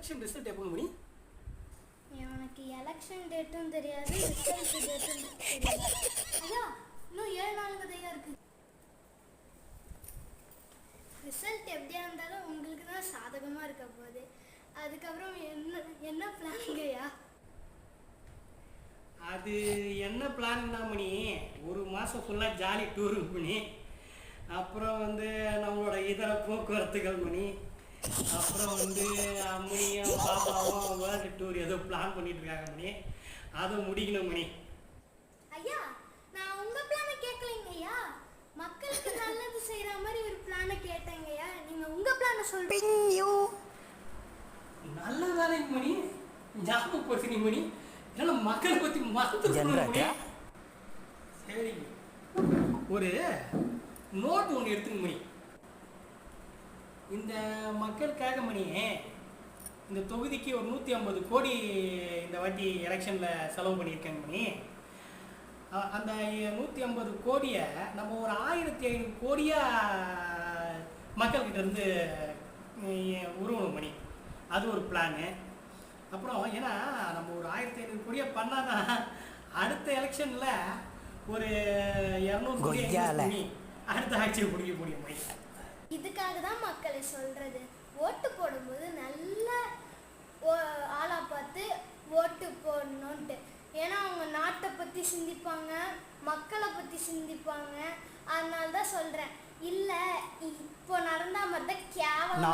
Election result எப்போ மணி? எனக்கு election டேட்டும் தெரியாது, ரிசல்ட் டேட்டும் தெரியாது. ஐயா, இன்னும் 7 நாளுங்க தான் இருக்கு. ரிசல்ட் எப்படியா இருந்தாலும் உங்களுக்கு தான் சாதகமாக இருக்க போகுது. அதுக்கப்புறம் என்ன பிளானுங்கய்யா? அது என்ன பிளான்னா மணி, ஒரு மாதம் ஃபுல்லாக ஜாலி டூரு மணி. அப்புறம் நம்மளோட இதர போக்குவரத்துகள் மணி. அப்புறம் அம்மியும் பாப்பாவும் வேர்ல்டு டூர் ஏதோ பிளான் பண்ணிட்டு இருக்காங்க மணி. அதை முடிக்கணும் மணி. ஐயா, நான் உங்க பிளானை கேட்கலைங்க ஐயா, மக்களுக்கு நல்லது செய்யற மாதிரி ஒரு பிளானை கேட்டேங்க ஐயா. நீங்க உங்க பிளானை சொல்றீங்க. நல்ல வேலைங்க மணி, ஞாபகப்படுத்தினீங்க மணி. இல்லைன்னா மக்களை பற்றி மறந்துருக்கணும். சரிங்க, ஒரு நோட்டு ஒன்று எடுத்துங்க மணி. இந்த மக்களுக்காக மணி, இந்த தொகுதிக்கு ஒரு 150 கோடி இந்த வாட்டி எலெக்ஷனில் செலவு பண்ணியிருக்காங்க மணி. அந்த 150 கோடியை நம்ம ஒரு 1500 கோடியாக மக்கள்கிட்ட இருந்து உருவணும் மணி. அது ஒரு பிளானு. அப்புறம் ஏன்னா நம்ம ஒரு 1500 கோடியாக பண்ணால் தான் அடுத்த எலெக்ஷனில் ஒரு 200 கோடி அடுத்த ஆட்சியை பிடிக்க முடியும் மணி. இதுக்காக தான் மக்களை சொல்றது, ஓட்டு போடும்போது நல்ல ஆளா பார்த்து ஓட்டு போடணுன்ட்டு. ஏன்னா அவங்க நாட்டை பற்றி சிந்திப்பாங்க, மக்களை பற்றி சிந்திப்பாங்க. அதனால தான் சொல்கிறேன். இல்லை இப்போ நடந்தா மாதிரி தான் கேவலம்.